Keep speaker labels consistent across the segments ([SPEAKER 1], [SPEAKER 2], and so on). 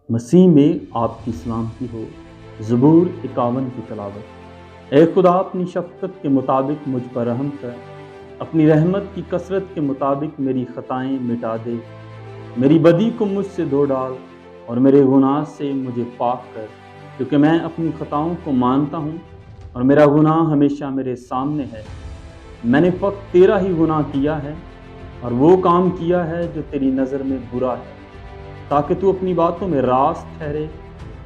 [SPEAKER 1] مسیح میں آپ کی سلامتی ہو۔ زبور 51 کی تلاوت۔ اے خدا، اپنی شفقت کے مطابق مجھ پر رحم کر، اپنی رحمت کی کثرت کے مطابق میری خطائیں مٹا دے۔ میری بدی کو مجھ سے دھو ڈال اور میرے گناہ سے مجھے پاک کر، کیونکہ میں اپنی خطاؤں کو مانتا ہوں اور میرا گناہ ہمیشہ میرے سامنے ہے۔ میں نے فقط تیرا ہی گناہ کیا ہے اور وہ کام کیا ہے جو تیری نظر میں برا ہے، تاکہ تو اپنی باتوں میں راست ٹھہرے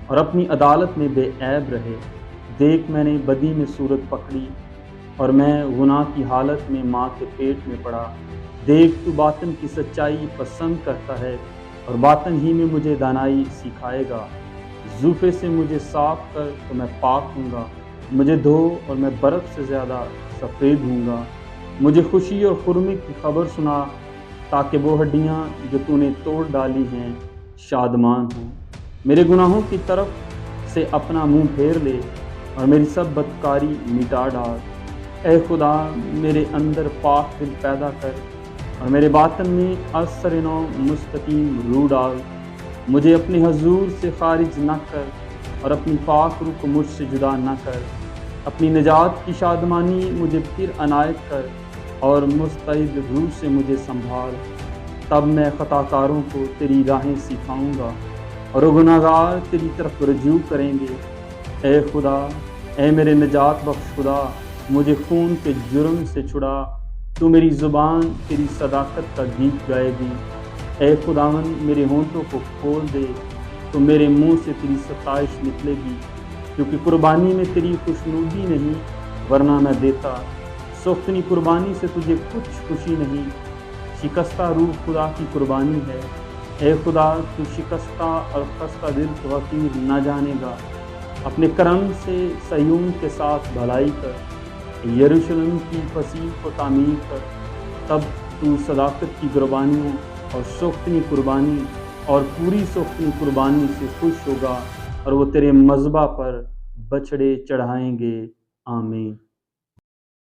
[SPEAKER 1] اور اپنی عدالت میں بے عیب رہے۔ دیکھ، میں نے بدی میں صورت پکڑی اور میں گناہ کی حالت میں ماں کے پیٹ میں پڑا۔ دیکھ، تو باطن کی سچائی پسند کرتا ہے اور باطن ہی میں مجھے دانائی سکھائے گا۔ زوفے سے مجھے صاف کر تو میں پاک ہوں گا، مجھے دھو اور میں برف سے زیادہ سفید ہوں گا۔ مجھے خوشی اور خرمی کی خبر سنا، تاکہ وہ ہڈیاں جو تو نے توڑ ڈالی ہیں شادمان ہوں۔ میرے گناہوں کی طرف سے اپنا منہ پھیر لے اور میری سب بدکاری مٹا ڈال۔ اے خدا، میرے اندر پاک دل پیدا کر اور میرے باطن میں از سر نو مستقیم روح ڈال۔ مجھے اپنے حضور سے خارج نہ کر اور اپنی پاک روح کو مجھ سے جدا نہ کر۔ اپنی نجات کی شادمانی مجھے پھر عنایت کر اور مستعد روح سے مجھے سنبھال۔ تب میں خطا کاروں کو تیری راہیں سکھاؤں گا اور وہ گناہگار تیری طرف رجوع کریں گے۔ اے خدا، اے میرے نجات بخش خدا، مجھے خون کے جرم سے چھڑا۔ تو میری زبان تیری صداقت کا گیت گائے گی۔ اے خداوند، میرے ہونٹوں کو کھول دے تو میرے منہ سے تیری ستائش نکلے گی، کیونکہ قربانی میں تیری خوشنودی نہیں، ورنہ میں دیتا۔ سختنی قربانی سے تجھے کچھ خوشی نہیں، شکستہ روح خدا کی قربانی ہے۔ اے خدا، تو شکستہ اور خستہ دل کو حقیر نہ جانے گا۔ اپنے کرم سے صیون کے ساتھ بھلائی کر، یروشلم کی فصیح کو تعمیر کر۔ تب تو صداقت کی قربانیوں اور سختنی قربانی اور پوری سختنی قربانی سے خوش ہوگا، اور وہ تیرے مذبح پر بچھڑے چڑھائیں گے۔ آمین۔